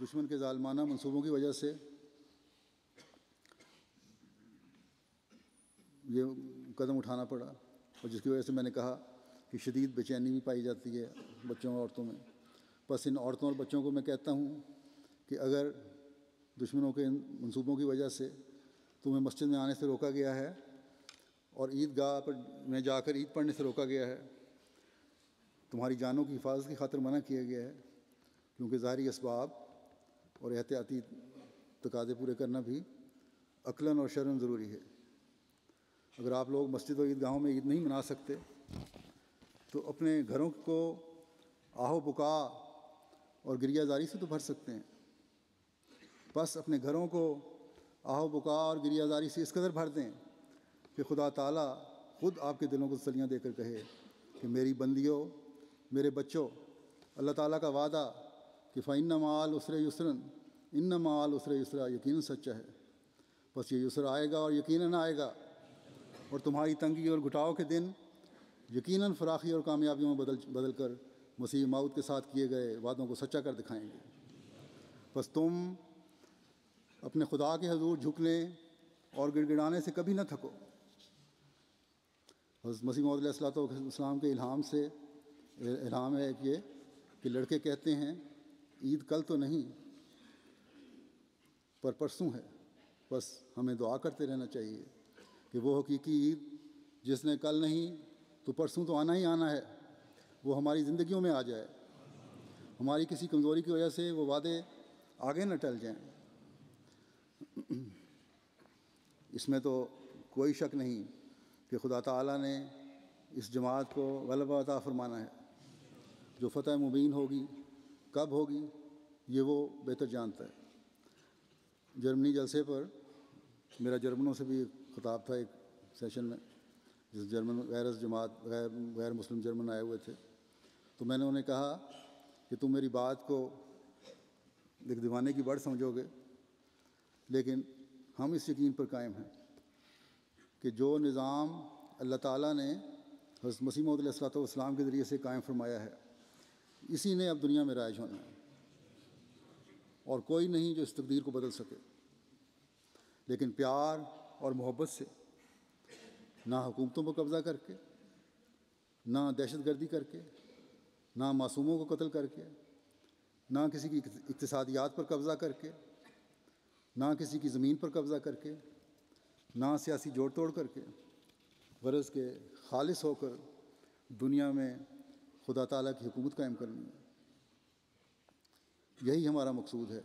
دشمن کے ظالمانہ منصوبوں کی وجہ سے یہ قدم اٹھانا پڑا، اور جس کی وجہ سے میں نے کہا کہ شدید بے چینی بھی پائی جاتی ہے بچوں اور عورتوں میں۔ بس ان عورتوں اور بچوں کو میں کہتا ہوں کہ اگر دشمنوں کے ان منصوبوں کی وجہ سے تمہیں مسجد میں آنے سے روکا گیا ہے اور عیدگاہ پر میں جا کر عید پڑھنے سے روکا گیا ہے، تمہاری جانوں کی حفاظت کی خاطر منع کیا گیا ہے، کیونکہ ظاہری اسباب اور احتیاطی تقاضے پورے کرنا بھی عقلاً اور شرعاً ضروری ہے۔ اگر آپ لوگ مسجد و عیدگاہوں میں عید نہیں منا سکتے تو اپنے گھروں کو آہ و بکا اور گریہ زاری سے تو بھر سکتے ہیں۔ بس اپنے گھروں کو آہ و بکا اور گریہ زاری سے اس قدر بھر دیں کہ خدا تعالیٰ خود آپ کے دلوں کو تسلیاں دے کر کہے کہ میری بندیوں، میرے بچوں، اللہ تعالیٰ کا وعدہ کہ فَإِنَّ مَعَ الْعُسْرِ يُسْرًا إِنَّ مَعَ الْعُسْرِ يُسْرًا یقیناً سچا ہے۔ بس یہ یسر آئے گا اور یقیناً آئے گا، اور تمہاری تنگی اور گھٹاؤ کے دن یقیناً فراخی اور کامیابیوں میں بدل کر مسیح موعود کے ساتھ کیے گئے وعدوں کو سچا کر دکھائیں گے۔ بس تم اپنے خدا کے حضور جھکنے اور گڑگڑانے سے کبھی نہ تھکو۔ حضرت مسیح موعود علیہ السلام کے الہام ہے کہ لڑکے کہتے ہیں عید کل تو نہیں پر پرسوں ہے۔ بس ہمیں دعا کرتے رہنا چاہیے کہ وہ حقیقی عید جس نے کل نہیں تو پرسوں تو آنا ہی آنا ہے، وہ ہماری زندگیوں میں آ جائے، ہماری کسی کمزوری کی وجہ سے وہ وعدے آگے نہ ٹل جائیں۔ اس میں تو کوئی شک نہیں کہ خدا تعالیٰ نے اس جماعت کو غلبہ عطا فرمانا ہے۔ جو فتح مبین ہوگی کب ہوگی یہ وہ بہتر جانتا ہے۔ جرمنی جلسے پر میرا جرمنوں سے بھی خطاب تھا ایک سیشن میں، جس جرمن غیر مسلم جرمن آئے ہوئے تھے، تو میں نے انہیں کہا کہ تم میری بات کو ایک دیوانے کی بڑھ سمجھو گے، لیکن ہم اس یقین پر قائم ہیں کہ جو نظام اللہ تعالیٰ نے حضرت مسیح موعود علیہ السلام کے ذریعے سے قائم فرمایا ہے، اسی نے اب دنیا میں رائج ہونا ہے، اور کوئی نہیں جو اس تقدیر کو بدل سکے۔ لیکن پیار اور محبت سے، نہ حکومتوں پر قبضہ کر کے، نہ دہشت گردی کر کے، نہ معصوموں کو قتل کر کے، نہ کسی کی اقتصادیات پر قبضہ کر کے، نہ کسی کی زمین پر قبضہ کر کے، نہ سیاسی جوڑ توڑ کر کے، غرض کے خالص ہو کر دنیا میں خدا تعالیٰ کی حکومت قائم کرنی ہے۔ یہی ہمارا مقصود ہے،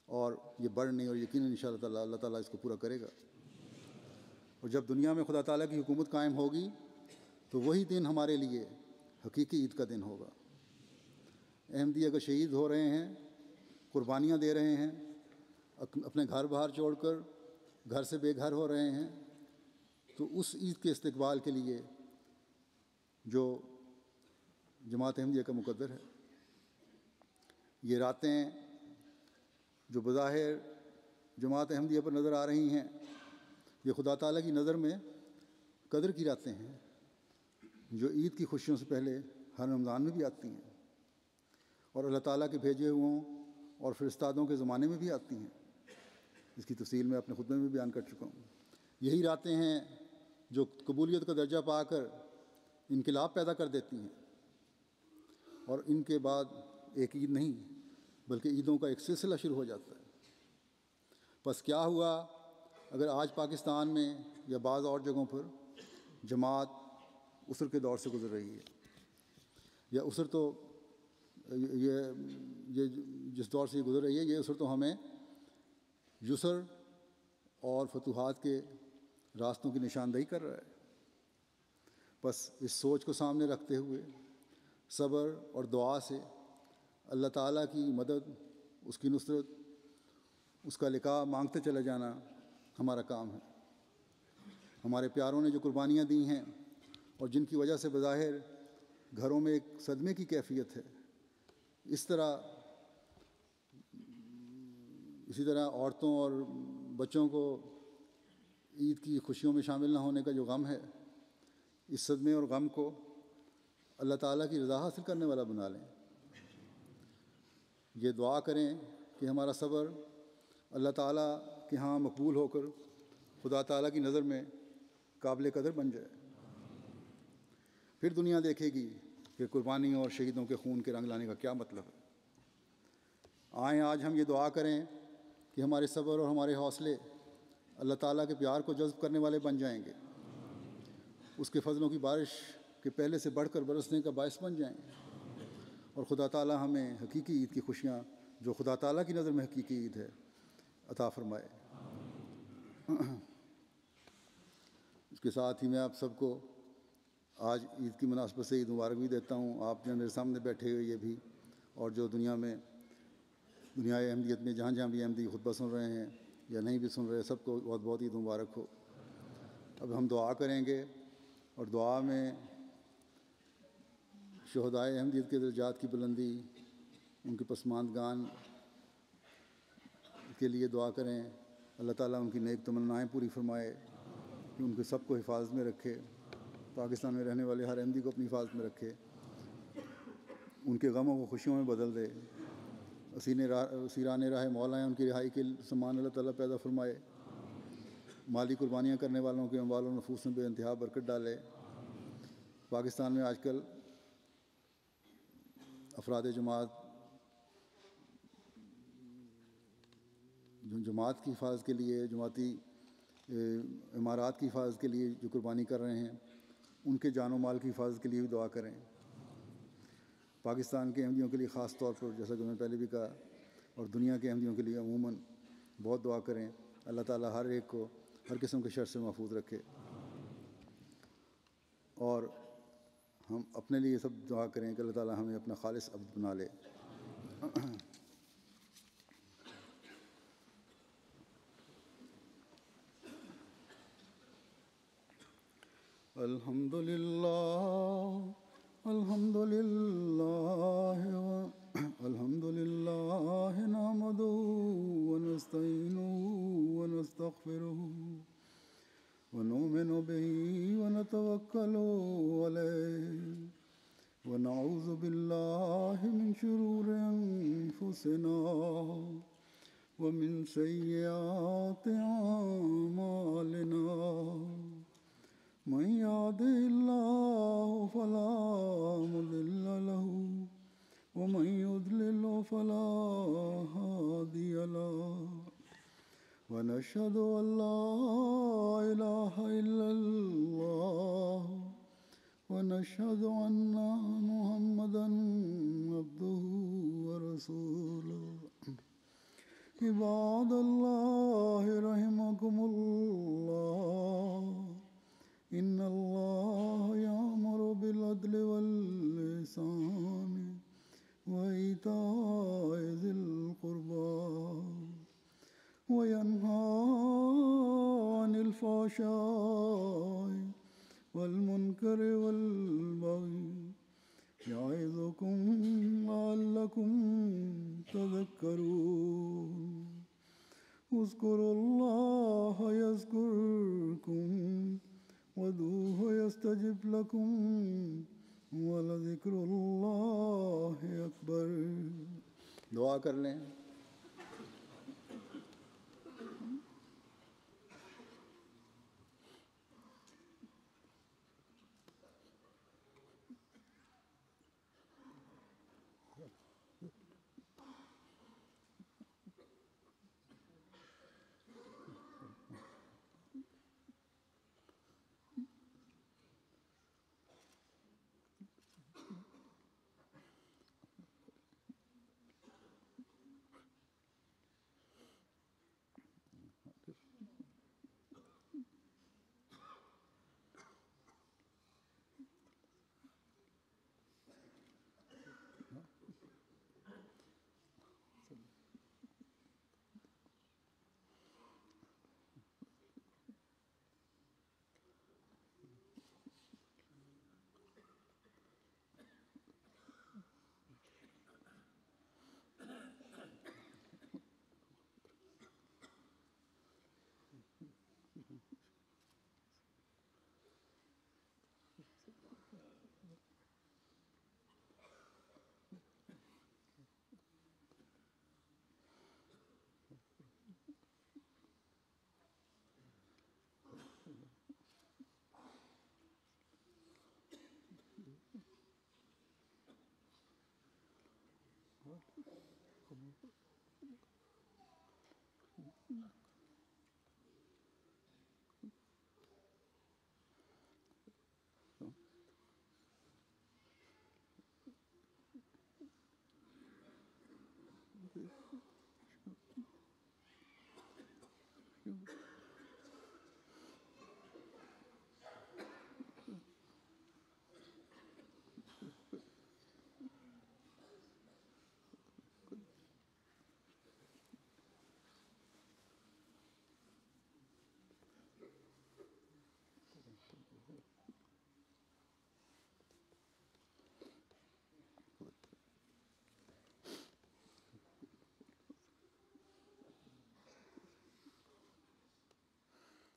اور یہ بڑھ نہیں، اور یقیناً انشاءاللہ تعالیٰ اللہ تعالیٰ اس کو پورا کرے گا۔ اور جب دنیا میں خدا تعالیٰ کی حکومت قائم ہوگی تو وہی دن ہمارے لیے حقیقی عید کا دن ہوگا۔ احمدی اگر شہید ہو رہے ہیں، قربانیاں دے رہے ہیں، اپنے گھر باہر چھوڑ کر گھر سے بے گھر ہو رہے ہیں، تو اس عید کے استقبال کے لیے جو جماعت احمدیہ کا مقدر ہے، یہ راتیں جو بظاہر جماعت احمدیہ پر نظر آ رہی ہیں، یہ خدا تعالیٰ کی نظر میں قدر کی راتیں ہیں، جو عید کی خوشیوں سے پہلے ہر رمضان میں بھی آتی ہیں، اور اللہ تعالیٰ کے بھیجے ہوں اور فرستادوں کے زمانے میں بھی آتی ہیں۔ اس کی تفصیل میں اپنے خطبے میں بیان کر چکا ہوں۔ یہی راتیں ہیں جو قبولیت کا درجہ پا کر انقلاب پیدا کر دیتی ہیں، اور ان کے بعد ایک عید نہیں بلکہ عیدوں کا ایک سلسلہ شروع ہو جاتا ہے۔ بس کیا ہوا اگر آج پاکستان میں یا بعض اور جگہوں پر جماعت عسر کے دور سے گزر رہی ہے، یا عسر تو یہ جس دور سے یہ گزر رہی ہے، یہ عسر تو ہمیں یسر اور فتوحات کے راستوں کی نشاندہی کر رہا ہے۔ بس اس سوچ کو سامنے رکھتے ہوئے صبر اور دعا سے اللہ تعالیٰ کی مدد، اس کی نصرت، اس کا لقاء مانگتے چلے جانا ہمارا کام ہے۔ ہمارے پیاروں نے جو قربانیاں دی ہیں اور جن کی وجہ سے بظاہر گھروں میں ایک صدمے کی کیفیت ہے، اسی طرح عورتوں اور بچوں کو عید کی خوشیوں میں شامل نہ ہونے کا جو غم ہے، اس صدمے اور غم کو اللہ تعالیٰ کی رضا حاصل کرنے والا بنا لیں۔ یہ دعا کریں کہ ہمارا صبر اللہ تعالیٰ کے ہاں مقبول ہو کر خدا تعالیٰ کی نظر میں قابل قدر بن جائے۔ پھر دنیا دیکھے گی کہ قربانی اور شہیدوں کے خون کے رنگ لانے کا کیا مطلب ہے۔ آئیں آج ہم یہ دعا کریں کہ ہمارے صبر اور ہمارے حوصلے اللہ تعالیٰ کے پیار کو جذب کرنے والے بن جائیں گے، اس کے فضلوں کی بارش کے پہلے سے بڑھ کر برسنے کا باعث بن جائیں گے، اور خدا تعالیٰ ہمیں حقیقی عید کی خوشیاں جو خدا تعالیٰ کی نظر میں حقیقی عید ہے عطا فرمائے۔ اس کے ساتھ ہی میں آپ سب کو آج عید کی مناسبت سے عید مبارک بھی دیتا ہوں، آپ جو میرے سامنے بیٹھے ہوئے یہ بھی، اور جو دنیائے احمدیت میں جہاں جہاں بھی احمدی خطبہ سن رہے ہیں یا نہیں بھی سن رہے، سب کو بہت بہت عید مبارک ہو۔ اب ہم دعا کریں گے، اور دعا میں شہدائے احمدیت کے درجات کی بلندی، ان کے پسماندگان کے لیے دعا کریں، اللہ تعالیٰ ان کی نیک تمنائیں پوری فرمائے، کہ ان کے سب کو حفاظت میں رکھے، پاکستان میں رہنے والے ہر احمدی کو اپنی حفاظت میں رکھے، ان کے غموں کو خوشیوں میں بدل دے، اسیران راہ مولا ہیں ان کی رہائی کے سامان اللہ تعالیٰ پیدا فرمائے، مالی قربانیاں کرنے والوں کے اموال و نفوس میں بے انتہا برکت ڈالے۔ پاکستان میں آج کل افراد جماعت کی حفاظت کے لیے، جماعتی امارات کی حفاظت کے لیے جو قربانی کر رہے ہیں، ان کے جان و مال کی حفاظت کے لیے بھی دعا کریں۔ پاکستان کے احمدیوں کے لیے خاص طور پر، جیسا کہ میں پہلے بھی کہا، اور دنیا کے احمدیوں کے لیے عموماً بہت دعا کریں، اللہ تعالیٰ ہر ایک کو ہر قسم کے شر سے محفوظ رکھے، اور ہم اپنے لیے سب دعا کریں کہ اللہ تعالیٰ ہمیں اپنا خالص عبد بنا لے۔ الحمد للہ الحمد للہ الحمد للہ نحمدہ ونستعینہ ونستغفرہ ونؤمن بہ ونتوکل علیہ ونعوذ باللہ من شرور انفسنا ومن سیئات اعمالنا من يهده الله فلا مضل له ومن يضلل فلا هادي له ونشهد أن لا إله إلا الله ونشهد أن محمدا عبده ورسوله عباد الله رحمكم الله إن الله يأمر بالعدل والإحسان وإيتاء ذي القربى وينهى عن الفحشاء والمنكر والبغي يعظكم لعلكم تذكرون اذكروا الله يذكركم وادعوه يستجب لكم ولذكر اللہ اکبر۔ دعا کر لیں۔